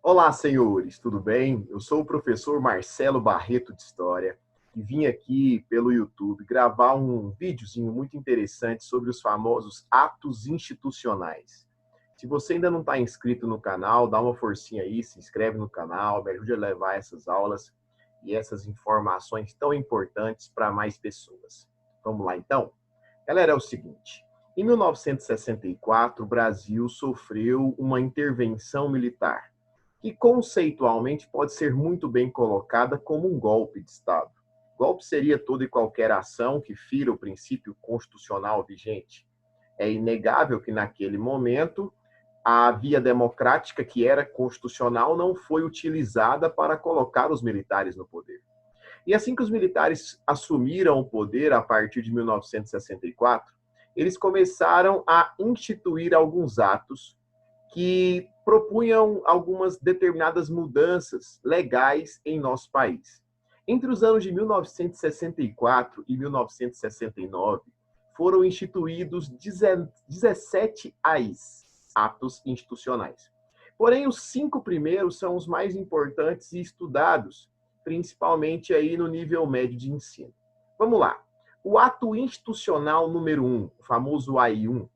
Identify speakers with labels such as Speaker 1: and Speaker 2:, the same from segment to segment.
Speaker 1: Olá, senhores, tudo bem? Eu sou o professor Marcelo Barreto de História e vim aqui pelo YouTube gravar um videozinho muito interessante sobre os famosos atos institucionais. Se você ainda não está inscrito no canal, dá uma forcinha aí, se inscreve no canal, me ajude a levar essas aulas e essas informações tão importantes para mais pessoas. Vamos lá, então? Galera, é o seguinte, em 1964, o Brasil sofreu uma intervenção militar que conceitualmente pode ser muito bem colocada como um golpe de Estado. Golpe seria toda e qualquer ação que fira o princípio constitucional vigente. É inegável que naquele momento a via democrática que era constitucional não foi utilizada para colocar os militares no poder. E assim que os militares assumiram o poder a partir de 1964, eles começaram a instituir alguns atos que propunham algumas determinadas mudanças legais em nosso país. Entre os anos de 1964 e 1969, foram instituídos 17 AIs, atos institucionais. Porém, os 5 primeiros são os mais importantes e estudados, principalmente aí no nível médio de ensino. Vamos lá. O ato institucional número 1, o famoso AI1,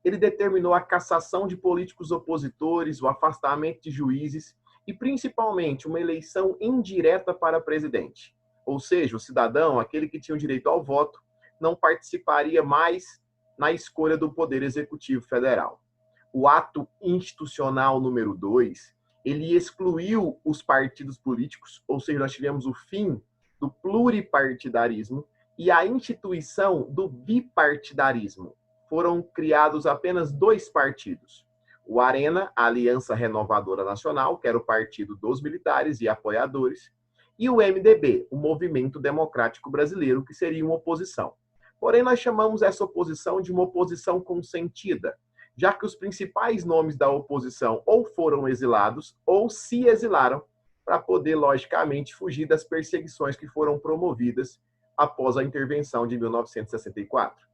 Speaker 1: ele determinou a cassação de políticos opositores, o afastamento de juízes e, principalmente, uma eleição indireta para presidente. Ou seja, o cidadão, aquele que tinha o direito ao voto, não participaria mais na escolha do Poder Executivo Federal. O ato institucional número 2, ele excluiu os partidos políticos, ou seja, nós tivemos o fim do pluripartidarismo e a instituição do bipartidarismo. Foram criados apenas 2 partidos. O Arena, a Aliança Renovadora Nacional, que era o partido dos militares e apoiadores, e o MDB, o Movimento Democrático Brasileiro, que seria uma oposição. Porém, nós chamamos essa oposição de uma oposição consentida, já que os principais nomes da oposição ou foram exilados ou se exilaram para poder, logicamente, fugir das perseguições que foram promovidas após a intervenção de 1964.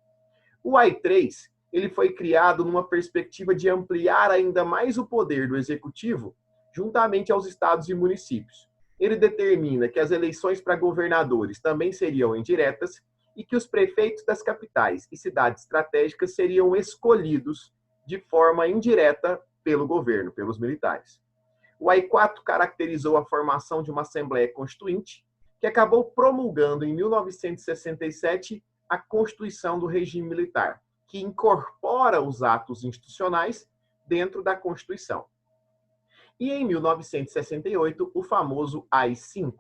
Speaker 1: O AI3, ele foi criado numa perspectiva de ampliar ainda mais o poder do executivo juntamente aos estados e municípios. Ele determina que as eleições para governadores também seriam indiretas e que os prefeitos das capitais e cidades estratégicas seriam escolhidos de forma indireta pelo governo, pelos militares. O AI4 caracterizou a formação de uma Assembleia Constituinte, que acabou promulgando em 1967 a Constituição do Regime Militar, que incorpora os atos institucionais dentro da Constituição. E em 1968, o famoso AI-5,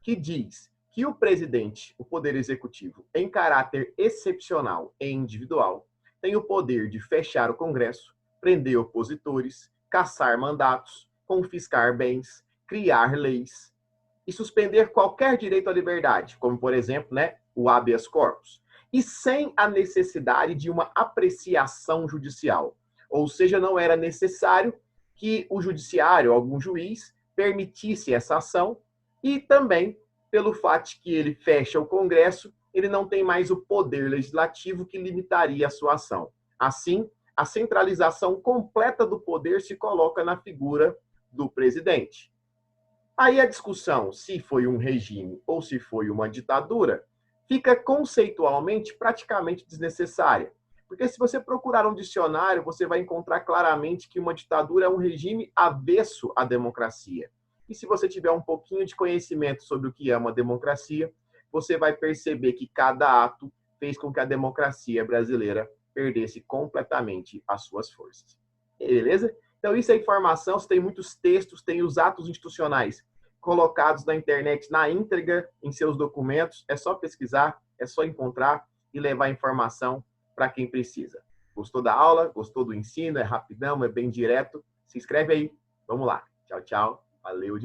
Speaker 1: que diz que o presidente, o Poder Executivo, em caráter excepcional e individual, tem o poder de fechar o Congresso, prender opositores, cassar mandatos, confiscar bens, criar leis e suspender qualquer direito à liberdade, como, por exemplo, o habeas corpus, e sem a necessidade de uma apreciação judicial. Ou seja, não era necessário que o judiciário, algum juiz, permitisse essa ação, e também, pelo fato de que ele fecha o Congresso, ele não tem mais o poder legislativo que limitaria a sua ação. Assim, a centralização completa do poder se coloca na figura do presidente. Aí a discussão se foi um regime ou se foi uma ditadura fica conceitualmente praticamente desnecessária. Porque se você procurar um dicionário, você vai encontrar claramente que uma ditadura é um regime avesso à democracia. E se você tiver um pouquinho de conhecimento sobre o que é uma democracia, você vai perceber que cada ato fez com que a democracia brasileira perdesse completamente as suas forças. Beleza? Então, isso é informação, você tem muitos textos, tem os atos institucionais colocados na internet na íntegra em seus documentos, é só pesquisar, é só encontrar e levar informação para quem precisa. Gostou da aula? Gostou do ensino? É rapidão, é bem direto? Se inscreve aí. Vamos lá. Tchau, tchau. Valeu.